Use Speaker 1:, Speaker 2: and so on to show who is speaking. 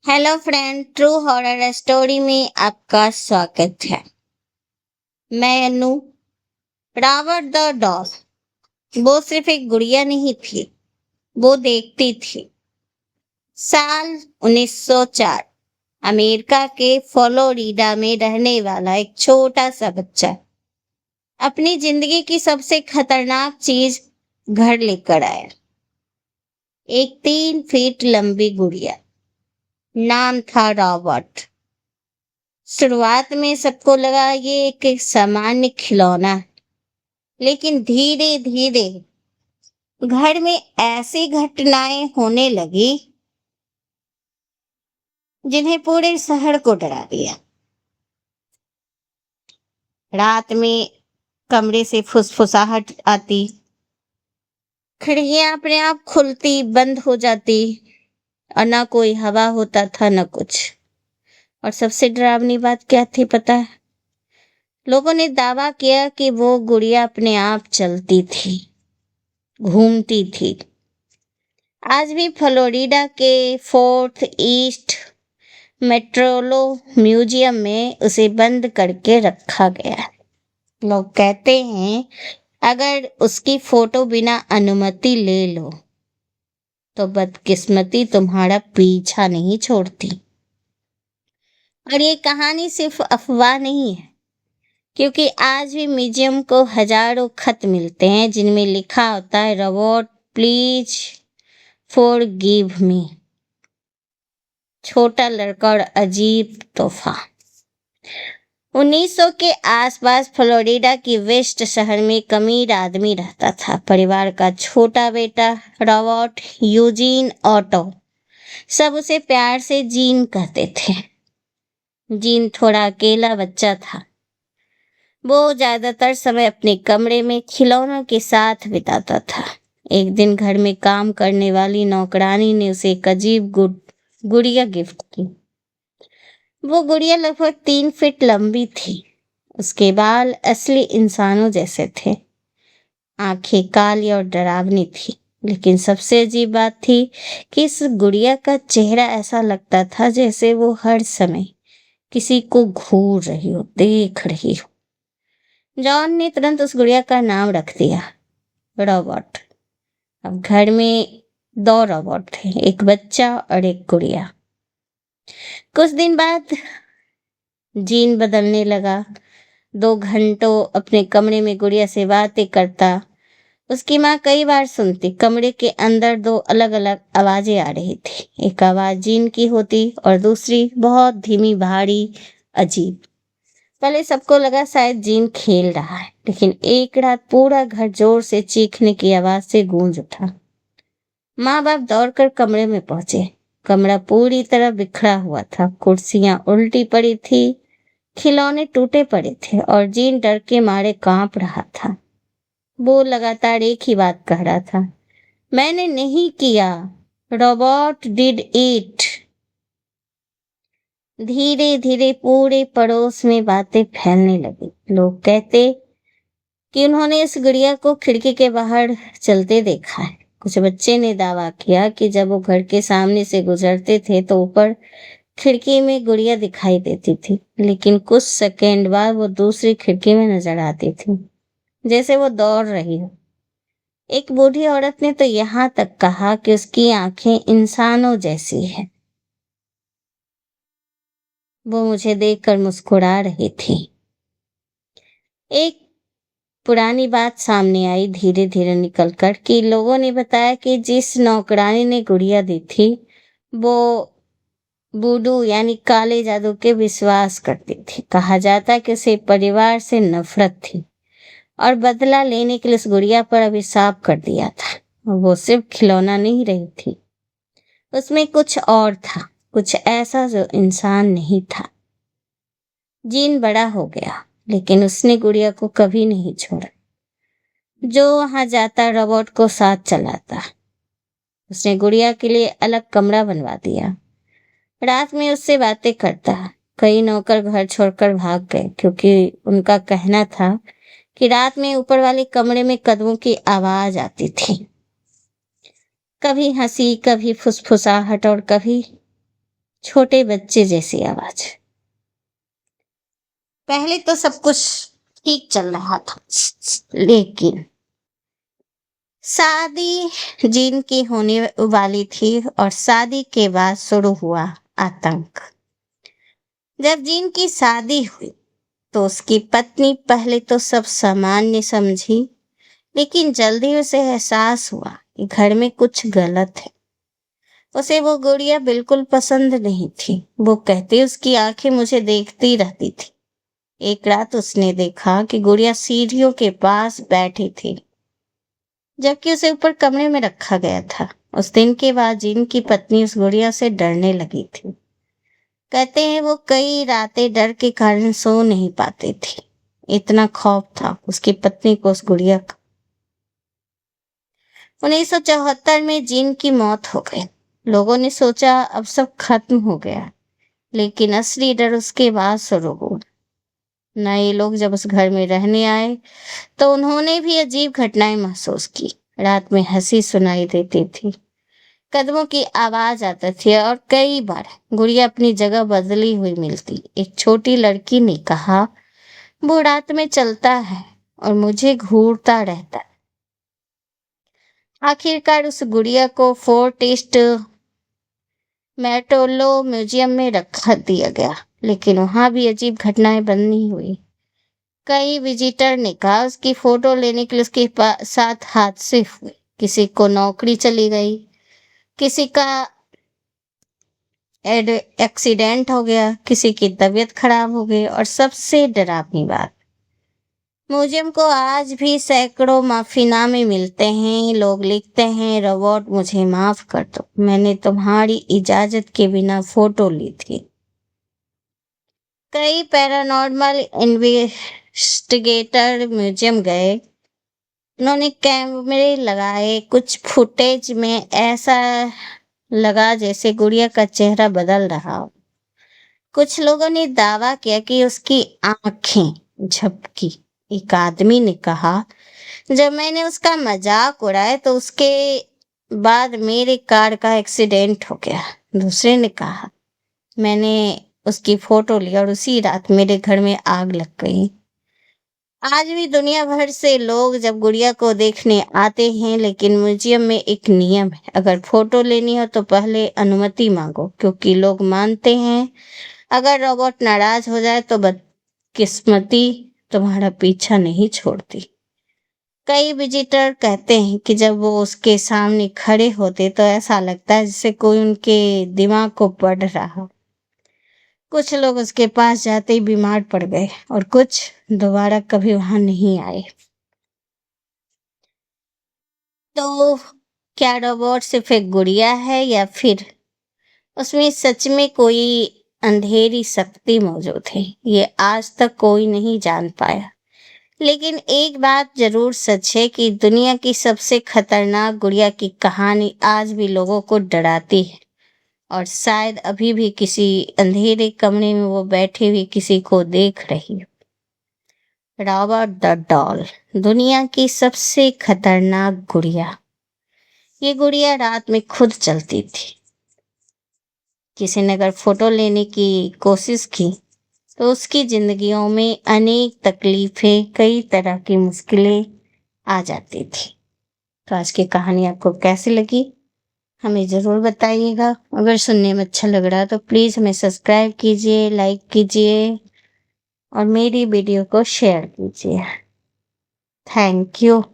Speaker 1: Hello friend, true horror story में आपका स्वागत है। मैं अनु। रावण द डॉग वो सिर्फ एक गुड़िया नहीं थी, वो देखती थी। साल 1904 अमेरिका के फ्लोरिडा में रहने वाला एक छोटा सा बच्चा अपनी जिंदगी की सबसे खतरनाक चीज घर लेकर आया। एक 3 फीट लंबी गुड़िया। नाम था रॉबर्ट। शुरुआत में सबको लगा ये एक सामान्य खिलौना है, लेकिन धीरे धीरे घर में ऐसी घटनाएं होने लगी जिन्हें पूरे शहर को डरा दिया। रात में कमरे से फुसफुसाहट आती, खिड़कियां अपने आप खुलती बंद हो जाती, और ना कोई हवा होता था न कुछ। और सबसे डरावनी बात क्या थी पता है? लोगों ने दावा किया कि वो गुड़िया अपने आप चलती थी, घूमती थी। आज भी फ्लोरिडा के फोर्थ ईस्ट मेट्रोलो म्यूजियम में उसे बंद करके रखा गया है। लोग कहते हैं अगर उसकी फोटो बिना अनुमति ले लो तो बदकिस्मती तुम्हारा पीछा नहीं छोड़ती। और ये कहानी सिर्फ अफवाह नहीं है, क्योंकि आज भी म्यूजियम को हजारों खत मिलते हैं जिनमें लिखा होता है, रॉबर्ट प्लीज फॉरगिव मी। छोटा लड़का और अजीब तोहफा। 1900 के आसपास फ्लोरिडा की वेस्ट शहर में एक अमीर आदमी रहता था। परिवार का छोटा बेटा रॉबर्ट यूजीन ऑटो, सब उसे प्यार से जीन कहते थे। जीन थोड़ा अकेला बच्चा था। वो ज्यादातर समय अपने कमरे में खिलौनों के साथ बिताता था। एक दिन घर में काम करने वाली नौकरानी ने उसे एक अजीब गुड़िया गिफ्ट की। वो गुड़िया लगभग 3 फीट लंबी थी। उसके बाल असली इंसानों जैसे थे, आंखें काली और डरावनी थी। लेकिन सबसे अजीब बात थी कि इस गुड़िया का चेहरा ऐसा लगता था जैसे वो हर समय किसी को घूर रही हो, देख रही हो। जॉन ने तुरंत उस गुड़िया का नाम रख दिया, रॉबर्ट। अब घर में 2 रॉबर्ट थे, एक बच्चा और एक गुड़िया। कुछ दिन बाद जीन बदलने लगा। 2 घंटों अपने कमरे में गुड़िया से बातें करता। उसकी माँ कई बार सुनती, कमरे के अंदर 2 अलग अलग आवाजें आ रही थी। एक आवाज जीन की होती और दूसरी बहुत धीमी, भारी, अजीब। पहले सबको लगा शायद जीन खेल रहा है, लेकिन एक रात पूरा घर जोर से चीखने की आवाज से गूंज उठा। माँ बाप दौड़कर कमरे में पहुंचे। कमरा पूरी तरह बिखरा हुआ था, कुर्सियां उल्टी पड़ी थी, खिलौने टूटे पड़े थे और जीन डर के मारे कांप रहा था। वो लगातार एक ही बात कह रहा था, मैंने नहीं किया, रॉबर्ट डिड इट। धीरे धीरे पूरे पड़ोस में बातें फैलने लगी। लोग कहते कि उन्होंने इस गुड़िया को खिड़की के बाहर चलते देखा है। कुछ बच्चे ने दावा किया कि जब वो घर के सामने से गुजरते थे तो ऊपर खिड़की में गुड़िया दिखाई देती थी, लेकिन कुछ सेकंड बाद वो दूसरी खिड़की में नजर आती थी, जैसे वो दौड़ रही हो। एक बूढ़ी औरत ने तो यहाँ तक कहा कि उसकी आंखें इंसानों जैसी है। वो मुझे देखकर मुस्कुरा रही थी। एक पुरानी बात सामने आई धीरे धीरे निकलकर कि लोगों ने बताया कि जिस नौकरानी ने गुड़िया दी थी वो वुडू यानी काले जादू के विश्वास करती थी। कहा जाता कि उसे परिवार से नफरत थी और बदला लेने के लिए उस गुड़िया पर अभिशाप कर दिया था। वो सिर्फ खिलौना नहीं रही थी, उसमें कुछ और था, कुछ ऐसा जो इंसान नहीं था। जीन बड़ा हो गया, लेकिन उसने गुड़िया को कभी नहीं छोड़ा। जो वहां जाता रॉबर्ट को साथ चलाता। उसने गुड़िया के लिए अलग कमरा बनवा दिया। रात में उससे बातें करता। कई नौकर घर छोड़कर भाग गए, क्योंकि उनका कहना था कि रात में ऊपर वाले कमरे में कदमों की आवाज आती थी। कभी हंसी, कभी फुसफुसाहट और कभी छोटे बच्चे जैसी आवाज। पहले तो सब कुछ ठीक चल रहा था, लेकिन शादी जीन की होने वाली थी और शादी के बाद शुरू हुआ आतंक। जब जीन की शादी हुई तो उसकी पत्नी पहले तो सब सामान्य समझी, लेकिन जल्दी उसे एहसास हुआ कि घर में कुछ गलत है। उसे वो गुड़िया बिल्कुल पसंद नहीं थी। वो कहती उसकी आंखें मुझे देखती रहती थी। एक रात उसने देखा कि गुड़िया सीढ़ियों के पास बैठी थी, जबकि उसे ऊपर कमरे में रखा गया था। उस दिन के बाद जीन की पत्नी उस गुड़िया से डरने लगी थी। कहते हैं वो कई रातें डर के कारण सो नहीं पाते थे, इतना खौफ था उसकी पत्नी को उस गुड़िया का। 1974 में जीन की मौत हो गई। लोगों ने सोचा अब सब खत्म हो गया, लेकिन असली डर उसके बाद शुरू हुआ। नए लोग जब उस घर में रहने आए तो उन्होंने भी अजीब घटनाएं महसूस की। रात में हंसी सुनाई देती थी, कदमों की आवाज आती थी और कई बार गुड़िया अपनी जगह बदली हुई मिलती। एक छोटी लड़की ने कहा, वो रात में चलता है और मुझे घूरता रहता है। आखिरकार उस गुड़िया को फोर्ट ईस्ट मेटोलो म्यूजियम में रखा दिया गया, लेकिन वहां भी अजीब घटनाएं बनी हुई। कई विजिटर ने कहा उसकी फोटो लेने के लिए उसके साथ हादसे हुए। किसी को नौकरी चली गई, किसी का एक्सीडेंट हो गया, किसी की तबीयत खराब हो गई, और सबसे डरावनी बात, म्यूजियम को आज भी सैकड़ों माफीनामे मिलते हैं। लोग लिखते हैं, रोबोट मुझे माफ कर दो, मैंने तुम्हारी इजाजत के बिना फोटो ली थी। कई पैरानॉर्मल इन्वेस्टिगेटर म्यूजियम गए, उन्होंने कैमरे लगाए। कुछ फुटेज में ऐसा लगा जैसे गुड़िया का चेहरा बदल रहा हो। कुछ लोगों ने दावा किया कि उसकी आंखें झपकी। एक आदमी ने कहा, जब मैंने उसका मजाक उड़ाया तो उसके बाद मेरे कार का एक्सीडेंट हो गया। दूसरे ने कहा, मैंने उसकी फोटो ली और उसी रात मेरे घर में आग लग गई। आज भी दुनिया भर से लोग जब गुड़िया को देखने आते हैं, लेकिन म्यूजियम में एक नियम है, अगर फोटो लेनी हो तो पहले अनुमति मांगो, क्योंकि लोग मानते हैं अगर रोबोट नाराज हो जाए तो बदकिस्मती तुम्हारा पीछा नहीं छोड़ती। कई विजिटर कहते हैं कि जब वो उसके सामने खड़े होते तो ऐसा लगता है जैसे कोई उनके दिमाग को पढ़ रहा हो। कुछ लोग उसके पास जाते ही बीमार पड़ गए और कुछ दोबारा कभी वहां नहीं आए। तो क्या रोबोट सिर्फ एक गुड़िया है या फिर उसमें सच में कोई अंधेरी शक्ति मौजूद है? ये आज तक कोई नहीं जान पाया, लेकिन एक बात जरूर सच है कि दुनिया की सबसे खतरनाक गुड़िया की कहानी आज भी लोगों को डराती है, और शायद अभी भी किसी अंधेरे कमरे में वो बैठी हुई किसी को देख रही हो। रॉबर्ट द डॉल, दुनिया की सबसे खतरनाक गुड़िया। ये गुड़िया रात में खुद चलती थी। किसी ने अगर फोटो लेने की कोशिश की तो उसकी जिंदगियों में अनेक तकलीफें, कई तरह की मुश्किलें आ जाती थी। तो आज की कहानी आपको कैसी लगी हमें ज़रूर बताइएगा। अगर सुनने में अच्छा लग रहा तो प्लीज़ हमें सब्सक्राइब कीजिए, लाइक कीजिए और मेरी वीडियो को शेयर कीजिए। Thank you.